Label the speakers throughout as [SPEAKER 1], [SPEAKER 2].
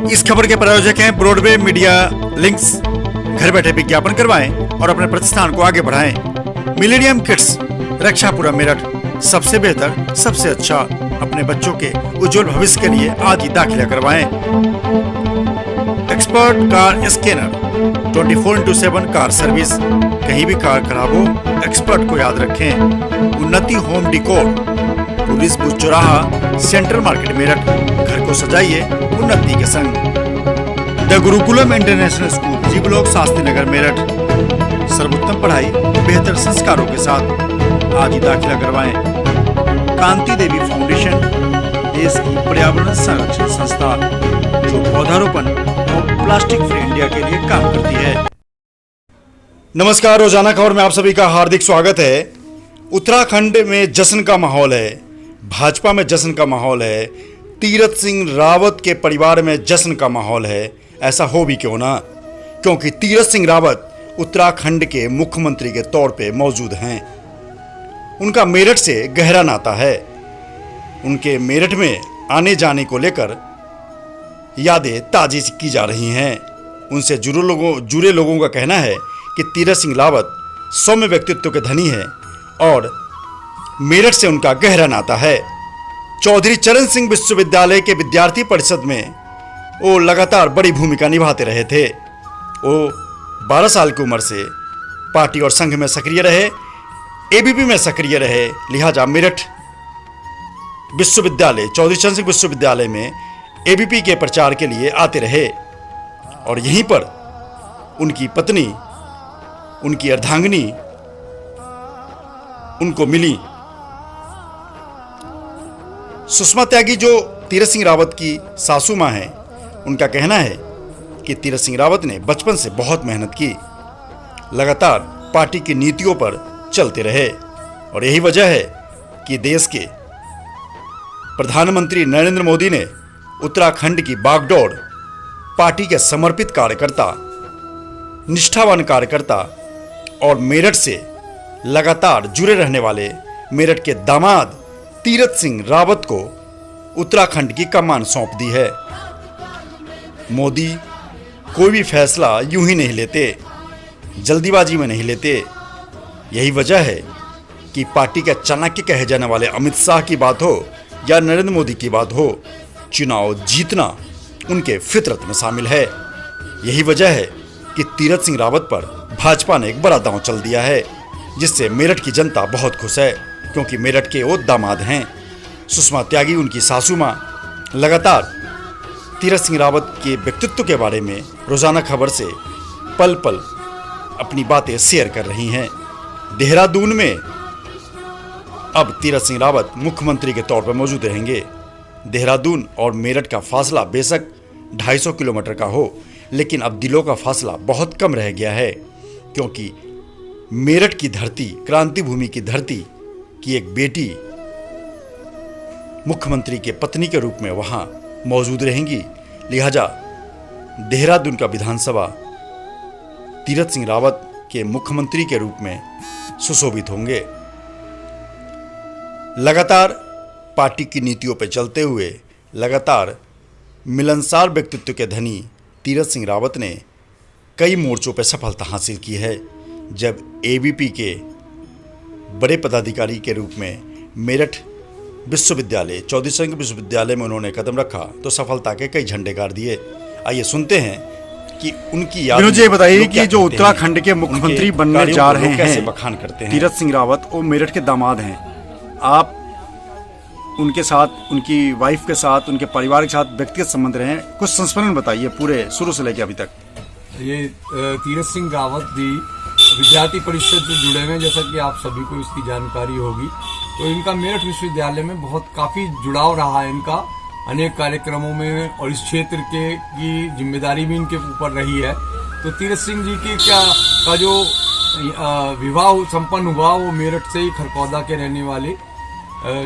[SPEAKER 1] इस खबर के प्रायोजक हैं ब्रॉडवे मीडिया लिंक्स। घर बैठे विज्ञापन करवाएं और अपने प्रतिष्ठान को आगे बढ़ाएं। मिलेनियम किड्स, रक्षापुरा मेरठ, सबसे बेहतर, सबसे अच्छा। अपने बच्चों के उज्जवल भविष्य के लिए आज ही दाखिला करवाएं। Expert car scanner, 24/7 car service. कहीं भी कार खराब हो, एक्सपर्ट को याद रखें। Unnati home decor, police booth चौराहा, सेंट्रल मार्केट मेरठ। घर को सजाइए उन्नति के संग। The Gurukulam international school, G block, Shastri Nagar, Meerut. सर्वोत्तम पढ़ाई बेहतर संस्कारों के साथ। आज ही दाखिला करवाएं। कांति देवी फाउंडेशन, देश की पर्यावरण संरक्षण संस्था जो पौधारोपण और प्लास्टिक फ्री इंडिया के लिए काम करती है। नमस्कार, रोजाना खबर में आप सभी का हार्दिक स्वागत है। उत्तराखंड में जश्न का माहौल है, भाजपा में जश्न का माहौल है, तीरथ सिंह रावत के परिवार में जश्न का माहौल है। ऐसा हो भी क्यों ना, क्योंकि तीरथ सिंह रावत उत्तराखंड के मुख्यमंत्री के तौर पे मौजूद हैं। उनका मेरठ से गहरा नाता है। उनके मेरठ में आने जाने को लेकर यादें ताज़ी की जा रही हैं। उनसे जुड़े लोगों का कहना है कि तीरथ सिंह रावत सौम्य व्यक्तित्व के धनी है और मेरठ से उनका गहरा नाता है। चौधरी चरण सिंह विश्वविद्यालय के विद्यार्थी परिषद में वो लगातार बड़ी भूमिका निभाते रहे थे। वो 12 साल की उम्र से पार्टी और संघ में सक्रिय रहे, एबीपी में सक्रिय रहे। लिहाजा मेरठ विश्वविद्यालय, चौधरी चरण सिंह विश्वविद्यालय में एबीपी के प्रचार के लिए आते रहे और यहीं पर उनकी पत्नी, उनकी अर्धांगिनी उनको मिली। सुषमा त्यागी, जो तीरथ सिंह रावत की सासू मां हैं, उनका कहना है कि तीरथ सिंह रावत ने बचपन से बहुत मेहनत की, लगातार पार्टी की नीतियों पर चलते रहे और यही वजह है कि देश के प्रधानमंत्री नरेंद्र मोदी ने उत्तराखंड की बागडोर, पार्टी के समर्पित कार्यकर्ता, निष्ठावान कार्यकर्ता और मेरठ से लगातार जुड़े रहने वाले मेरठ के दामाद तीरथ सिंह रावत को उत्तराखंड की कमान सौंप दी है। मोदी कोई भी फैसला यूं ही नहीं लेते, जल्दीबाजी में नहीं लेते। यही वजह है कि पार्टी के चाणक्य कहे जाने वाले अमित शाह की बात हो या नरेंद्र मोदी की बात हो, चुनाव जीतना उनके फितरत में शामिल है। यही वजह है कि तीरथ सिंह रावत पर भाजपा ने एक बड़ा दांव चल दिया है, जिससे मेरठ की जनता बहुत खुश है, क्योंकि मेरठ के वो दामाद हैं। सुषमा त्यागी, उनकी सासू मां, लगातार तीरथ सिंह रावत के व्यक्तित्व के बारे में रोजाना खबर से पल पल अपनी बातें शेयर कर रही हैं। देहरादून में अब तीरथ सिंह रावत मुख्यमंत्री के तौर पर मौजूद रहेंगे। देहरादून और मेरठ का फासला बेशक 250 किलोमीटर का हो, लेकिन अब दिलों का फासला बहुत कम रह गया है, क्योंकि मेरठ की धरती, क्रांति भूमि की धरती की एक बेटी मुख्यमंत्री के पत्नी के रूप में वहां मौजूद रहेंगी। लिहाजा देहरादून का विधानसभा तीरथ सिंह रावत के मुख्यमंत्री के रूप में सुशोभित होंगे। लगातार पार्टी की नीतियों पर चलते हुए, लगातार मिलनसार व्यक्तित्व के धनी तीरथ सिंह रावत ने कई मोर्चों पर सफलता हासिल की है। जब एबीपी के बड़े पदाधिकारी के रूप में मेरठ विश्वविद्यालय, चौधरी चरण सिंह विश्वविद्यालय में उन्होंने कदम रखा तो सफलता के कई झंडे गाड़ दिए। आइए सुनते हैं कि उनकी याद।
[SPEAKER 2] मुझे बताइए कि जो उत्तराखंड के मुख्यमंत्री बनने जा रहे हैं,
[SPEAKER 1] कैसे बखान करते हैं।
[SPEAKER 2] तीरथ सिंह रावत वो मेरठ के दामाद हैं। आप उनके साथ, उनकी वाइफ के साथ, उनके परिवार के साथ व्यक्तिगत संबंध रहे हैं, कुछ संस्मरण बताइए पूरे शुरू से लेकर अभी तक।
[SPEAKER 3] ये तीरथ सिंह रावत जी विद्यार्थी परिषद से जुड़े हुए हैं, जैसा कि आप सभी को इसकी जानकारी होगी। तो इनका मेरठ विश्वविद्यालय में काफी जुड़ाव रहा है इनका अनेक कार्यक्रमों में, और इस क्षेत्र की जिम्मेदारी भी इनके ऊपर रही है। तो तीरथ सिंह जी की का जो विवाह संपन्न हुआ वो मेरठ से ही खरकौदा के रहने वाले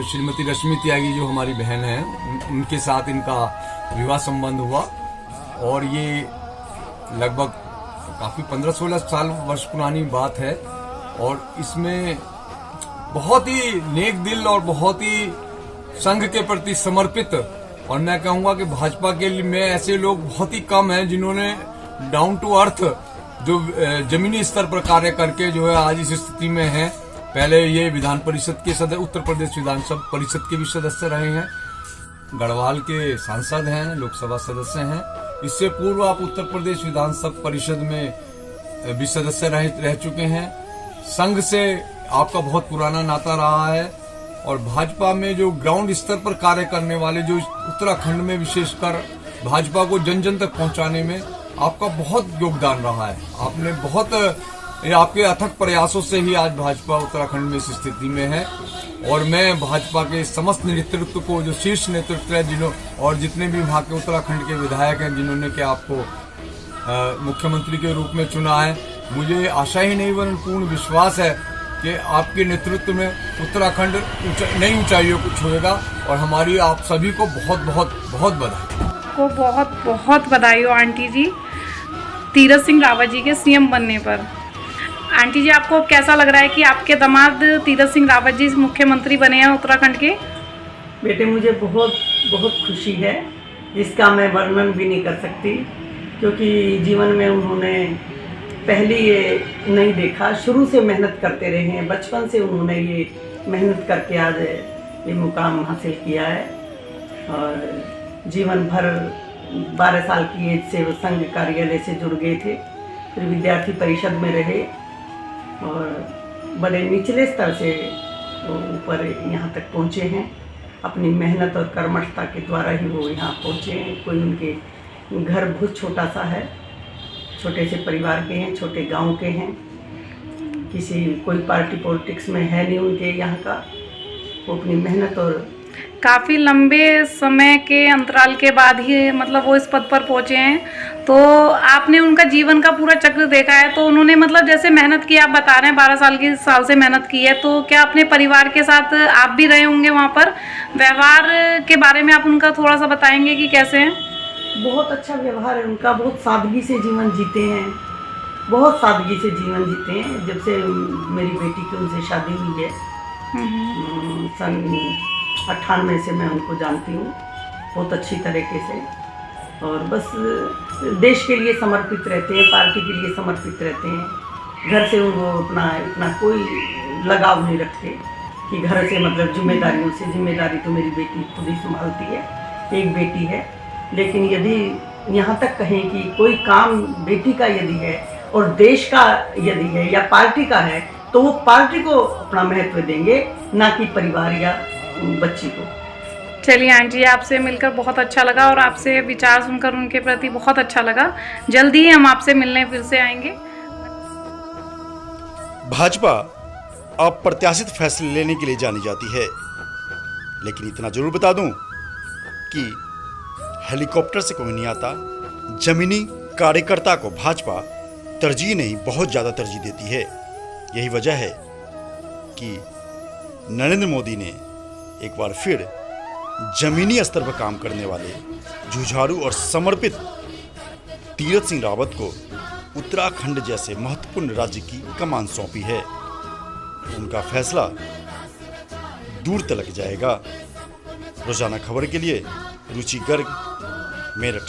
[SPEAKER 3] श्रीमती रश्मि त्यागी, जो हमारी बहन है, उनके साथ इनका विवाह संबंध हुआ। और ये लगभग काफी 15-16 साल वर्ष पुरानी बात है। और इसमें बहुत ही नेक दिल और बहुत ही संघ के प्रति समर्पित और मैं कहूंगा कि भाजपा के लिए में ऐसे लोग बहुत ही कम हैं जिन्होंने डाउन टू अर्थ जो जमीनी स्तर पर कार्य करके जो है आज इस स्थिति में है। पहले ये विधान परिषद के सदस्य, उत्तर प्रदेश विधानसभा परिषद के भी सदस्य रहे हैं, गढ़वाल के सांसद हैं, लोकसभा सदस्य हैं। इससे पूर्व आप उत्तर प्रदेश विधानसभा परिषद में भी सदस्य रह चुके हैं। संघ से आपका बहुत पुराना नाता रहा है और भाजपा में जो ग्राउंड स्तर पर कार्य करने वाले, जो उत्तराखंड में विशेषकर भाजपा को जन जन तक पहुंचाने में आपका बहुत योगदान रहा है। आपने बहुत, आपके अथक प्रयासों से ही आज भाजपा उत्तराखंड में इस स्थिति में है। और मैं भाजपा के समस्त नेतृत्व को, जो शीर्ष नेतृत्व है, और जितने भी वहां के उत्तराखंड के विधायक हैं जिन्होंने कि आपको मुख्यमंत्री के रूप में चुना है, मुझे आशा ही नहीं वरन पूर्ण विश्वास है कि आपके नेतृत्व में उत्तराखंड नई ऊंचाइयों को छुएगा। और हमारी आप सभी को बहुत बहुत बहुत बधाई।
[SPEAKER 4] को बहुत बहुत बधाई हो आंटी जी, तीरथ सिंह रावत जी के सीएम बनने पर। आंटी जी, आपको कैसा लग रहा है कि आपके दामाद तीरथ सिंह रावत जी मुख्यमंत्री बने हैं उत्तराखंड के?
[SPEAKER 5] बेटे, मुझे बहुत बहुत खुशी है जिसका मैं वर्णन भी नहीं कर सकती, क्योंकि जीवन में उन्होंने पहले ये नहीं देखा, शुरू से मेहनत करते रहे हैं, बचपन से उन्होंने ये मेहनत करके आज ये मुकाम हासिल किया है। और जीवन भर 12 साल की एज से वो संघ कार्यालय से जुड़ गए थे, फिर विद्यार्थी परिषद में रहे और बड़े निचले स्तर से वो ऊपर यहाँ तक पहुँचे हैं। अपनी मेहनत और कर्मठता के द्वारा ही वो यहाँ पहुँचे हैं। कोई उनके घर बहुत छोटा सा है, छोटे से परिवार के हैं, छोटे गांव के हैं, कोई पार्टी पॉलिटिक्स में है नहीं उनके यहाँ का। वो अपनी मेहनत और
[SPEAKER 4] काफ़ी लंबे समय के अंतराल के बाद ही मतलब वो इस पद पर पहुंचे हैं। तो आपने उनका जीवन का पूरा चक्र देखा है, तो उन्होंने मतलब जैसे मेहनत की, आप बता रहे हैं 12 साल से मेहनत की है, तो क्या अपने परिवार के साथ आप भी रहे होंगे वहाँ पर? व्यवहार के बारे में आप उनका थोड़ा सा बताएंगे कि कैसे हैं?
[SPEAKER 5] बहुत अच्छा व्यवहार है उनका, बहुत सादगी से जीवन जीते हैं, बहुत सादगी से जीवन जीते हैं। जब से मेरी बेटी की उनसे शादी हुई है सन 98 से मैं उनको जानती हूँ बहुत अच्छी तरीके से। और बस देश के लिए समर्पित रहते हैं, पार्टी के लिए समर्पित रहते हैं। घर से वो अपना कोई लगाव नहीं रखते कि घर से मतलब जिम्मेदारियों से। जिम्मेदारी तो मेरी बेटी खुद ही संभालती है, एक बेटी है। लेकिन यदि यहाँ तक कहें कि कोई काम बेटी का यदि है और देश का यदि है या पार्टी का है, तो वो पार्टी को अपना महत्व देंगे, ना कि परिवार या बच्ची को।
[SPEAKER 4] चलिए आंटी, आपसे मिलकर बहुत अच्छा लगा और आपसे विचार सुनकर उनके प्रति बहुत अच्छा लगा। जल्दी ही हम आपसे मिलने फिर से आएंगे।
[SPEAKER 1] भाजपा अप्रत्याशित फैसले लेने के लिए जानी जाती है, लेकिन इतना जरूर बता दूं कि हेलीकॉप्टर से कोई नहीं आता। जमीनी कार्यकर्ता को भाजपा तरजीह नहीं, बहुत ज़्यादा तरजीह देती है। यही वजह है कि नरेंद्र मोदी ने एक बार फिर जमीनी स्तर पर काम करने वाले जुझारू और समर्पित तीरथ सिंह रावत को उत्तराखंड जैसे महत्वपूर्ण राज्य की कमान सौंपी है। उनका फैसला दूर तलक जाएगा। रोजाना खबर के लिए रुचि गर्ग, मेरठ।